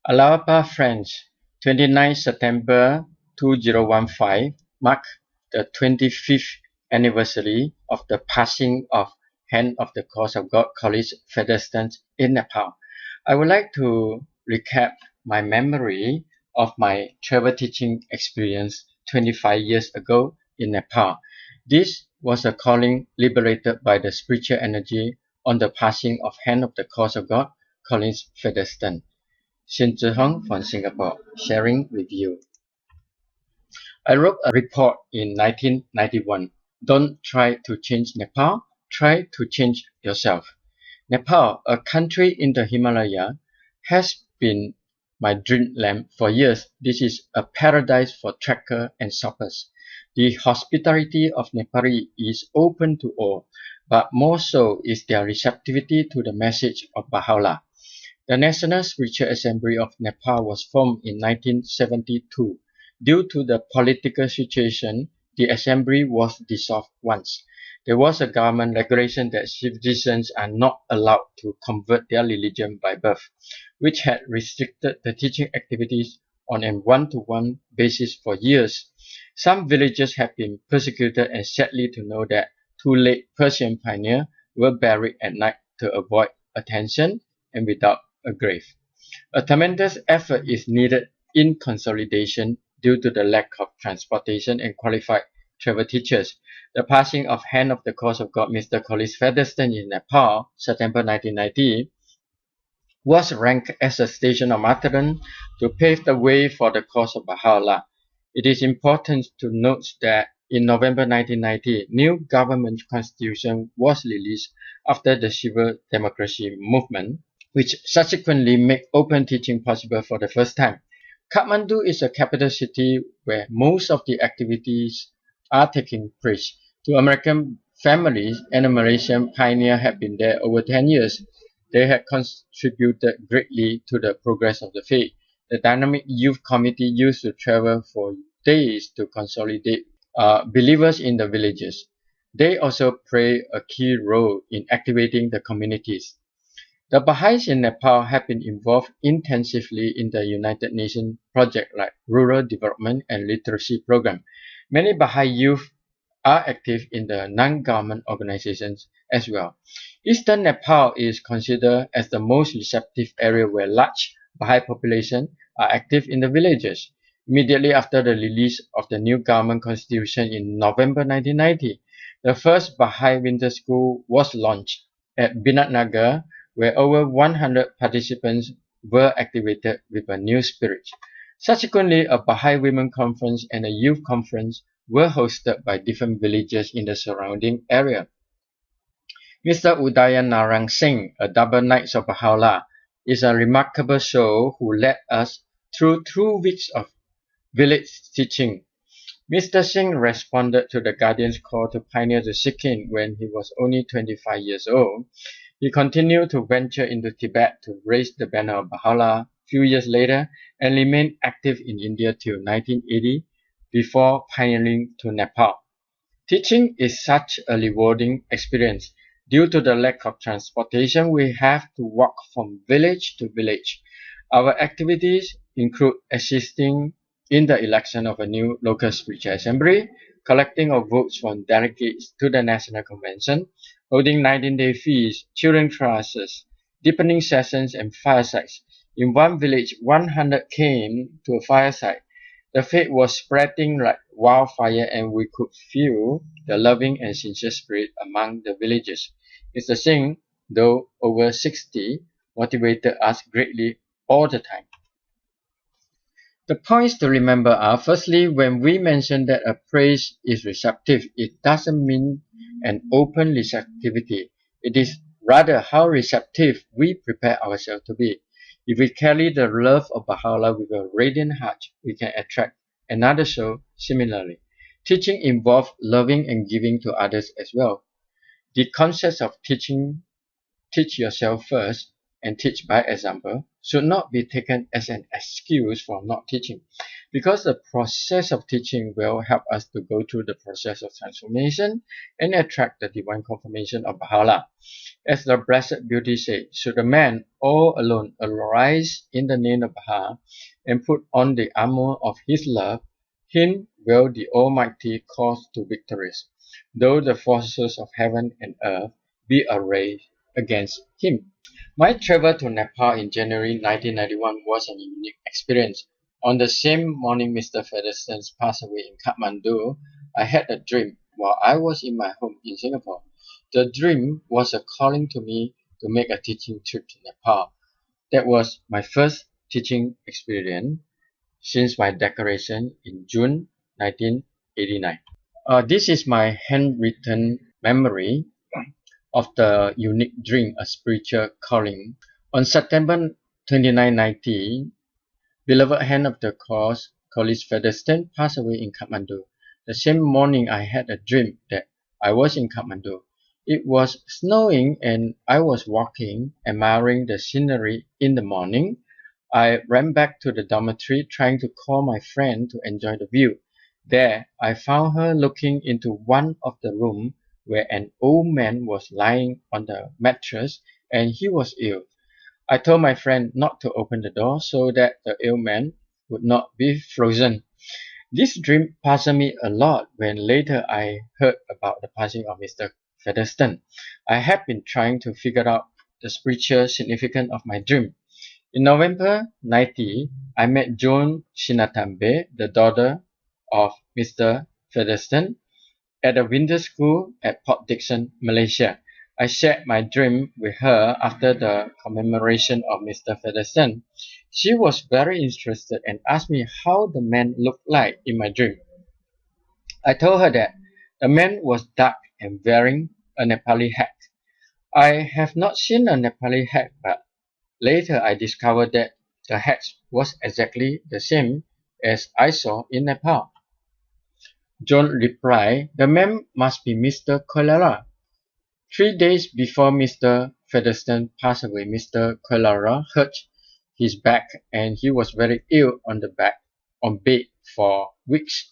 Alabama, France, 29 September 2015 marked the 25th anniversary of the passing of Hand of the Cross of God Collis Featherstone in Nepal. I would like to recap my memory of my travel teaching experience 25 years ago in Nepal. This was a calling liberated by the spiritual energy on the passing of Hand of the Cross of God Collis Featherstone. sim.tzehong from Singapore, sharing with you. I wrote a report in 1991. Don't try to change Nepal, try to change yourself. Nepal, a country in the Himalaya, has been my dreamland for years. This is a paradise for trekkers and shoppers. The hospitality of Nepali is open to all, but more so is their receptivity to the message of Baha'u'llah. The National Spiritual Assembly of Nepal was formed in 1972. Due to the political situation, the assembly was dissolved once. There was a government regulation that citizens are not allowed to convert their religion by birth, which had restricted the teaching activities on a one-to-one basis for years. Some villages have been persecuted, and sadly to know that two late Persian pioneers were buried at night to avoid attention and without a grave. A tremendous effort is needed in consolidation due to the lack of transportation and qualified travel teachers. The passing of Hand of the Cross of God Mr. Collis Featherstone in Nepal, September 1990, was ranked as a station of martyrdom to pave the way for the cause of Baha'u'llah. It is important to note that in November 1990, new government constitution was released after the civil democracy movement, which subsequently made open teaching possible for the first time. Kathmandu is a capital city where most of the activities are taking place. To American families, and a Malaysian pioneer have been there over 10 years. They have contributed greatly to the progress of the faith. The dynamic youth committee used to travel for days to consolidate believers in the villages. They also play a key role in activating the communities. The Baha'is in Nepal have been involved intensively in the United Nations project like Rural Development and Literacy Program. Many Baha'i youth are active in the non-government organizations as well. Eastern Nepal is considered as the most receptive area where large Baha'i population are active in the villages. Immediately after the release of the new government constitution in November 1990, the first Baha'i winter school was launched at Binatnagar, where over 100 participants were activated with a new spirit. Subsequently, a Baha'i Women Conference and a Youth Conference were hosted by different villages in the surrounding area. Mr. Udayan Narang Singh, a double Knights of Baha'u'llah, is a remarkable soul who led us through 2 weeks of village teaching. Mr. Singh responded to the Guardian's call to pioneer the Sikkim when he was only 25 years old. He continued to venture into Tibet to raise the banner of Baha'u'llah a few years later and remained active in India till 1980 before pioneering to Nepal. Teaching is such a rewarding experience. Due to the lack of transportation, we have to walk from village to village. Our activities include assisting in the election of a new local spiritual assembly, collecting of votes from delegates to the National Convention, holding 19-day feasts, children classes, deepening sessions, and firesides. In one village, 100 came to a fireside. The faith was spreading like wildfire, and we could feel the loving and sincere spirit among the villagers. Mr. Singh, though over 60, motivated us greatly all the time. The points to remember are, firstly, when we mention that a praise is receptive, it doesn't mean an open receptivity. It is rather how receptive we prepare ourselves to be. If we carry the love of Baha'u'llah with a radiant heart, we can attract another soul similarly. Teaching involves loving and giving to others as well. The concept of teaching, teach yourself first, and teach by example, should not be taken as an excuse for not teaching. because the process of teaching will help us to go through the process of transformation and attract the divine confirmation of Baha'u'llah. As the Blessed Beauty said, should a man all alone arise in the name of Baha and put on the armor of his love, him will the Almighty cause to victorious, though the forces of heaven and earth be arrayed against him. My travel to Nepal in January 1991 was a unique experience. On the same morning Mr. Featherstone passed away in Kathmandu, I had a dream while I was in my home in Singapore. The dream was a calling to me to make a teaching trip to Nepal. That was my first teaching experience since my decoration in June 1989. This is my handwritten memory of the unique dream, a spiritual calling. On September 29, 1990, beloved hand of the course, Collis Featherstone, passed away in Kathmandu. The same morning, I had a dream that I was in Kathmandu. It was snowing and I was walking, admiring the scenery in the morning. I ran back to the dormitory trying to call my friend to enjoy the view. There, I found her looking into one of the rooms where an old man was lying on the mattress and he was ill. I told my friend not to open the door so that the ill man would not be frozen. This dream puzzled me a lot when later I heard about the passing of Mr. Featherstone. I have been trying to figure out the spiritual significance of my dream. In November 90, I met Joan Sinatambe, the daughter of Mr. Featherstone, at a winter school at Port Dickson, Malaysia. I shared my dream with her after the commemoration of Mr. Featherstone. She was very interested and asked me how the man looked like in my dream. I told her that the man was dark and wearing a Nepali hat. I have not seen a Nepali hat, but later I discovered that the hat was exactly the same as I saw in Nepal. John replied, the man must be Mr. Cholera. 3 days before Mr. Featherstone passed away, Mr. Cholera hurt his back and he was very ill on bed for weeks.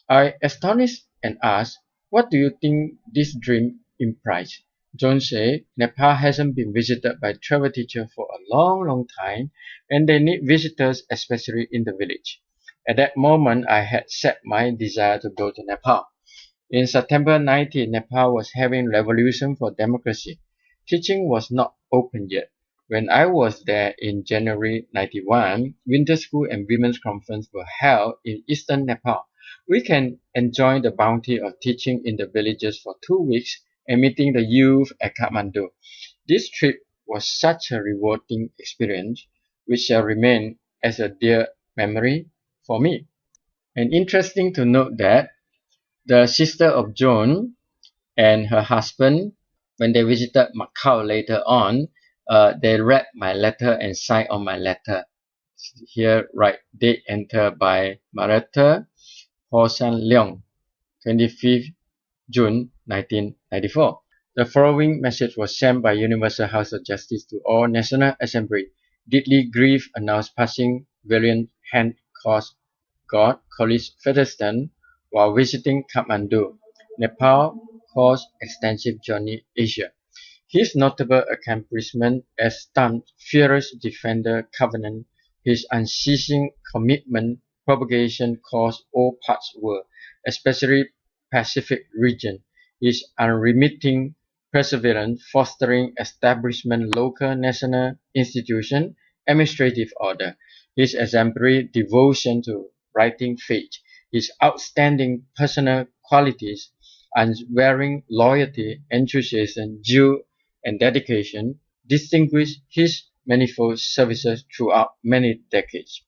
I astonished and asked, what do you think this dream implies? John said, Nepal hasn't been visited by travel teachers for a long time and they need visitors, especially in the village. At that moment, I had set my desire to go to Nepal. In September 19, Nepal was having revolution for democracy. Teaching was not open yet. When I was there in January 91, winter school and women's conference were held in eastern Nepal. We can enjoy the bounty of teaching in the villages for 2 weeks and meeting the youth at Kathmandu. This trip was such a rewarding experience, which shall remain as a dear memory for me. And interesting to note that the sister of Joan and her husband, when they visited Macau later on, they read my letter and signed on my letter. Here, right, date entered by Martha Hosan Leong, 25th June 1994. The following message was sent by Universal House of Justice to all National Assembly. Deeply grief announced passing valiant hand course God Collis Featherstone while visiting Kathmandu, Nepal, caused extensive journey Asia. His notable accomplishment as staunch, fearless defender covenant, his unceasing commitment, propagation across all parts world, especially Pacific region, his unremitting perseverance fostering establishment local national institution, administrative order, his exemplary devotion to writing faith, his outstanding personal qualities, unwavering loyalty, enthusiasm, zeal, and dedication distinguished his manifold services throughout many decades.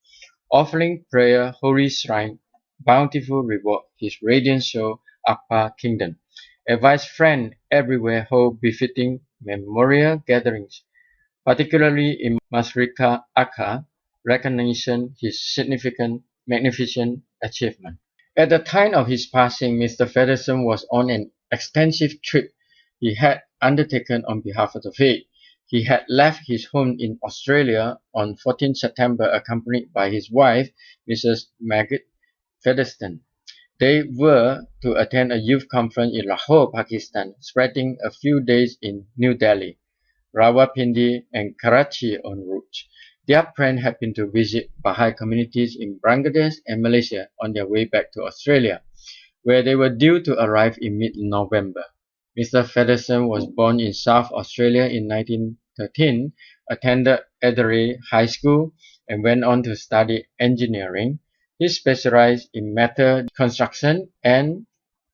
Offering prayer, holy shrine, bountiful reward, his radiant soul, Akpa Kingdom. Advise friends everywhere hold befitting memorial gatherings, particularly in Masrika Aka, recognition his significant, magnificent achievement. At the time of his passing, Mr. Featherstone was on an extensive trip he had undertaken on behalf of the faith. He had left his home in Australia on 14 September accompanied by his wife, Mrs. Margaret Featherstone. They were to attend a youth conference in Lahore, Pakistan, spreading a few days in New Delhi, Rawalpindi and Karachi en route. Their plan had been to visit Bahai communities in Bangladesh and Malaysia on their way back to Australia, where they were due to arrive in mid-November. Mr. Featherstone was born in South Australia in 1913, attended Adelaide High School, and went on to study engineering. He specialized in metal construction and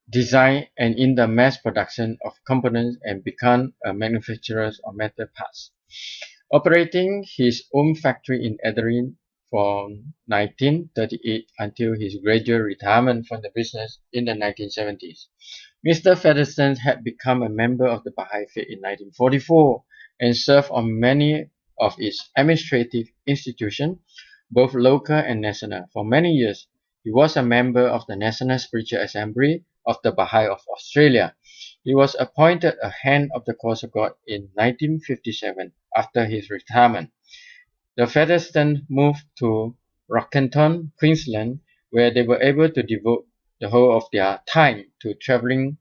design and in the mass production of components and became a manufacturer of metal parts, operating his own factory in Adelaide from 1938 until his gradual retirement from the business in the 1970s. Mr. Featherstone had become a member of the Bahai Faith in 1944 and served on many of its administrative institutions, both local and national. For many years, he was a member of the National Spiritual Assembly of the Bahai of Australia. He was appointed a Hand of the Cause of God in 1957 after his retirement. The Featherstone moved to Rockhampton, Queensland, where they were able to devote the whole of their time to traveling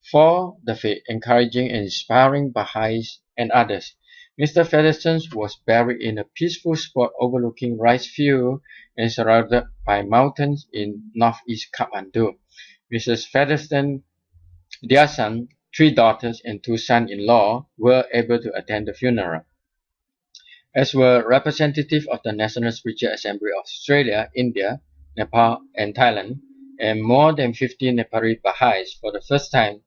for the faith, encouraging and inspiring Baha'is and others. Mr. Featherstone was buried in a peaceful spot overlooking rice fields and surrounded by mountains in northeast Kathmandu. Mrs. Featherstone, their son, three daughters, and two sons-in-law were able to attend the funeral, as were representatives of the National Spiritual Assembly of Australia, India, Nepal, and Thailand, and more than 50 Nepali Baha'is. For the first time,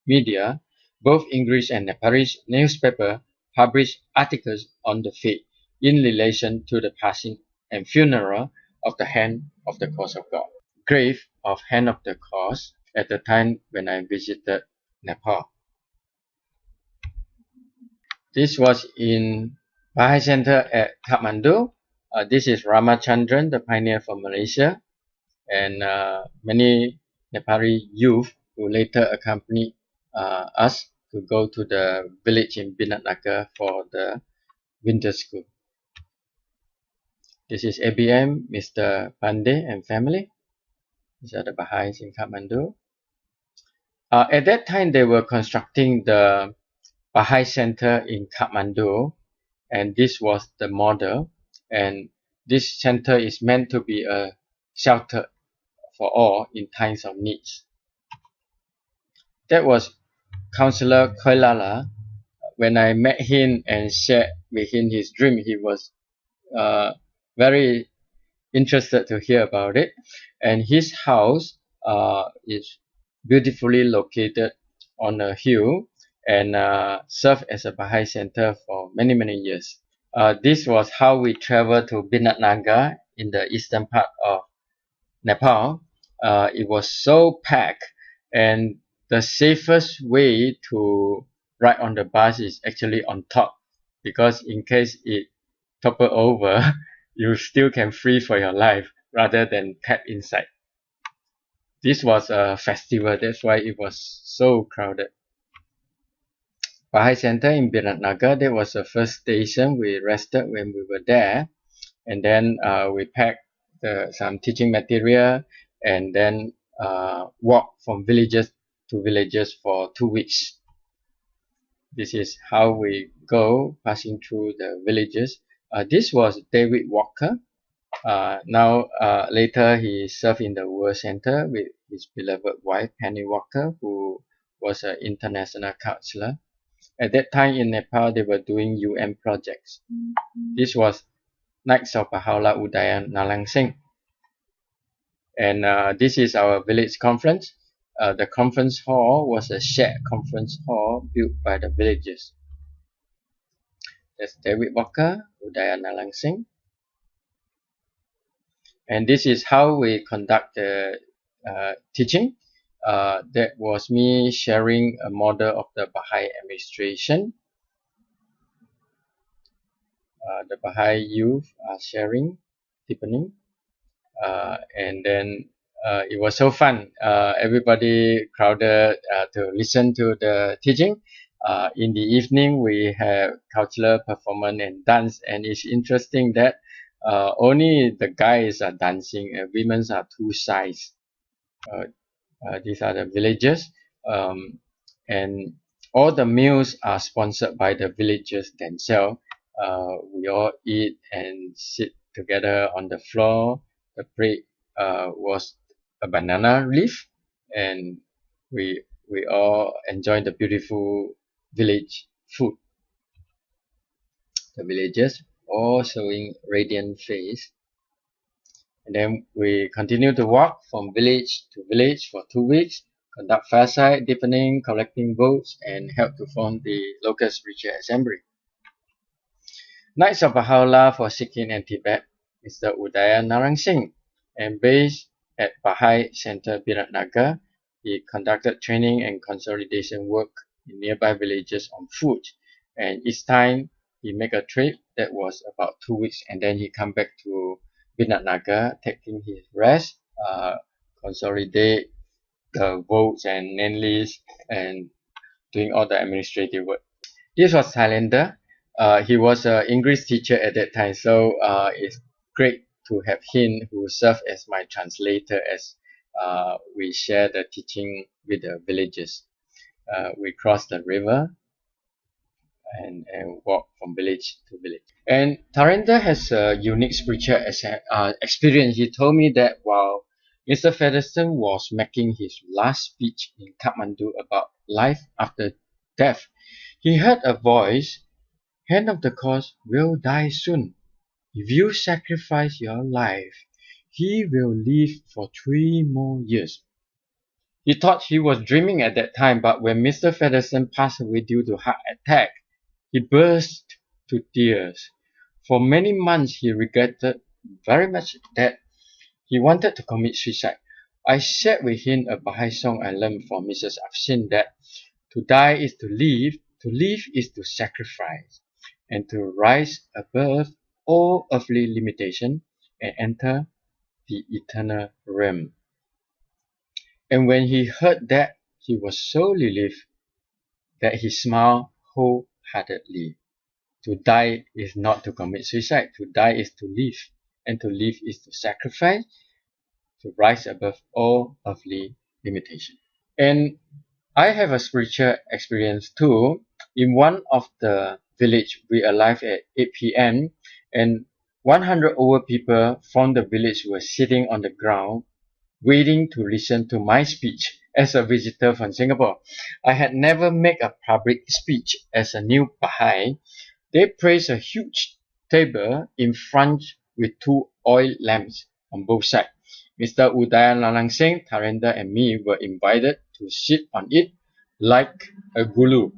media, both English and Nepalese newspapers, published articles on the faith in relation to the passing and funeral of the Hand of the Cause of God. Grave of Hand of the Cause at the time when I visited Nepal. This was in Bahai Center at Kathmandu. This is Ramachandran, the pioneer from Malaysia, and many Nepali youth who later accompanied us to go to the village in Binatnagar for the winter school. This is ABM, Mr. Pandey and family. These are the Baha'is in Kathmandu. At that time, they were constructing the Bahai Center in Kathmandu, and this was the model. And this center is meant to be a shelter for all in times of needs. That was Councillor Koilala. When I met him and shared with him his dream, he was very interested to hear about it. And his house is beautifully located on a hill and served as a Bahai center for many, many years. This was how we traveled to Binatnagar in the eastern part of Nepal. It was so packed, and the safest way to ride on the bus is actually on top, because in case it topple over, you still can flee for your life rather than tap inside. This was a festival, that's why it was so crowded. Bahai Center in Biratnagar, that was the first station we rested when we were there. And then we packed some teaching material and then walked from villages to villages for 2 weeks. This is how we go, passing through the villages. This was David Walker. Now, later he served in the World Center with his beloved wife, Penny Walker, who was an international counselor. At that time in Nepal, they were doing UN projects. This was Knights of Baha'u'llah Udaya Nalangsing. And this is our village conference. The conference hall was a shared conference hall built by the villagers. That's David Walker, Udaya Nalangsing. And this is how we conduct the teaching. That was me sharing a model of the Bahai administration. The Bahai youth are sharing, deepening. And then it was so fun. Everybody crowded to listen to the teaching. In the evening, we have cultural performance and dance, and it's interesting that only the guys are dancing and women are two sides. Uh, these are the villages, and all the meals are sponsored by the villagers themselves. We all eat and sit together on the floor. The plate was a banana leaf, and we all enjoy the beautiful village food. The villagers all showing radiant face. And then we continue to walk from village to village for 2 weeks, conduct fireside deepening, collecting votes, and help to form the local spiritual assembly. Knights of Baha'u'llah for Sikkim and Tibet, Mr. Udaya Narang Singh, and based at Bahai Center, Biratnagar, he conducted training and consolidation work in nearby villages on food. And each time he make a trip that was about 2 weeks, and then he come back to Biratnagar, taking his rest, consolidate the votes and name list, and doing all the administrative work. This was Thailander. He was an English teacher at that time, so it's great to have him who served as my translator as we share the teaching with the villagers. We crossed the river and walk from village to village. And Tharinder has a unique spiritual experience. He told me that while Mr. Featherstone was making his last speech in Kathmandu about life after death, he heard a voice, "Hand of the course will die soon. If you sacrifice your life, he will live for 3 more years." He thought he was dreaming at that time, but when Mr. Featherstone passed away due to heart attack, he burst to tears. For many months he regretted very much that he wanted to commit suicide. I shared with him a Bahai song I learned from Mrs. Afshin that to die is to live is to sacrifice, and to rise above all earthly limitation and enter the eternal realm. And when he heard that, he was so relieved that he smiled wholeheartedly. To die is not to commit suicide. To die is to live. And to live is to sacrifice, to rise above all earthly limitation. And I have a spiritual experience too. In one of the village, we arrived at 8 p.m. and 100 over people from the village were sitting on the ground waiting to listen to my speech as a visitor from Singapore. I had never made a public speech as a new Bahai. They placed a huge table in front with 2 oil lamps on both sides. Mr. Udaya Singh, Tharinder, and me were invited to sit on it like a guru.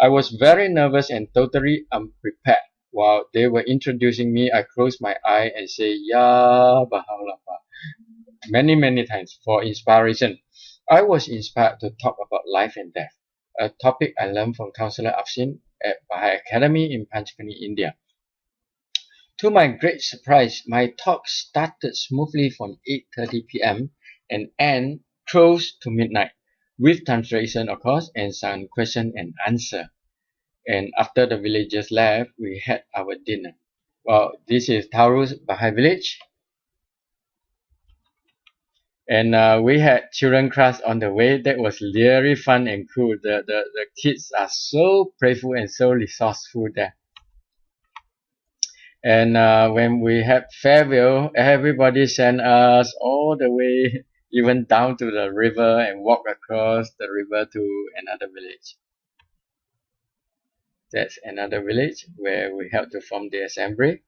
I was very nervous and totally unprepared. While they were introducing me, I closed my eye and said, "Ya Baha'u'llah," many times for inspiration. I was inspired to talk about life and death, a topic I learned from Counselor Afshin at Bahai Academy in Panchkani, India. To my great surprise, my talk started smoothly from 8:30 p.m. and ended close to midnight, with translation of course and some question and answer. And after the villagers left, we had our dinner. Well, this is Taurus Bahai village. And we had children class on the way. That was really fun and cool. The kids are so playful and so resourceful there. And when we had farewell, everybody sent us all the way, even down to the river, and walk across the river to another village. That's another village where we helped to form the assembly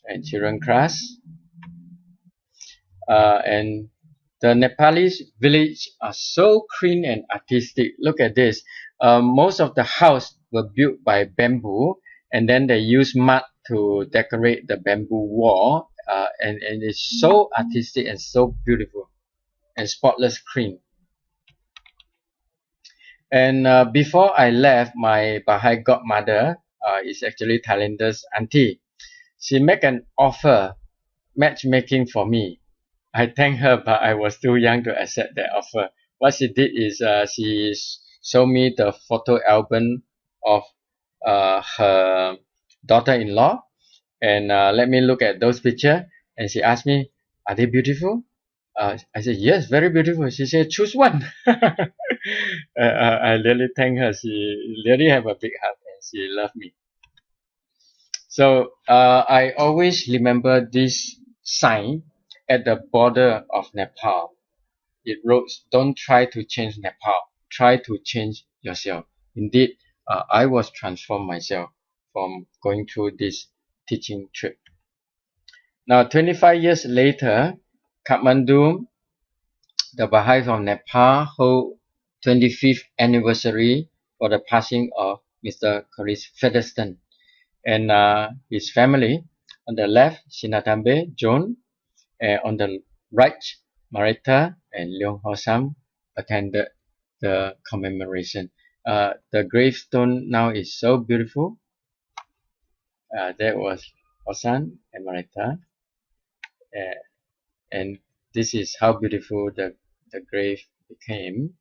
and children class. And the Nepalese village are so clean and artistic. Look at this. Most of the houses were built by bamboo, and then they use mud to decorate the bamboo wall. And it's so artistic and so beautiful and spotless clean. And before I left, my Bahai godmother is actually Thailander's auntie. She made an offer, matchmaking for me. I thanked her, but I was too young to accept that offer. What she did is showed me the photo album of her daughter-in-law, and let me look at those pictures. And she asked me, "Are they beautiful?" I said, "Yes, very beautiful." She said, "Choose one." I really thank her. She really have a big heart and she loved me. So I always remember this sign at the border of Nepal. It wrote, "Don't try to change Nepal. Try to change yourself." Indeed, I was transformed myself from going through this teaching trip. Now, 25 years later, Kathmandu, the Bahai from Nepal, hold 25th anniversary for the passing of Mr. Collis Featherstone and his family. On the left, Sinatambe, John, and on the right, Marita and Leong Hosam attended the commemoration. The gravestone now is so beautiful. That was Hosan and Marita. Uh, and this is how beautiful the grave became.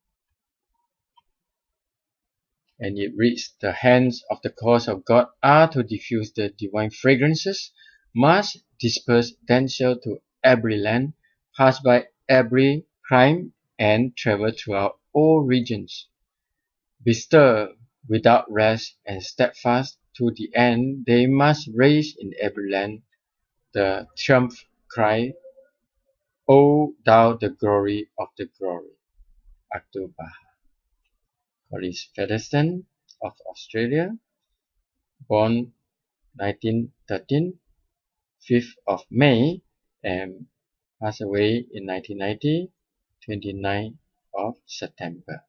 And it reads, "The hands of the cause of God are to diffuse the divine fragrances, must disperse thence to every land, pass by every clime, and travel throughout all regions. Bestir without rest and steadfast to the end, they must raise in every land the triumph cry, O thou the glory of the glory." Abdul Bahai. Collis Featherstone of Australia, born 1913, 5th of May, and passed away in 1990, 29th of September.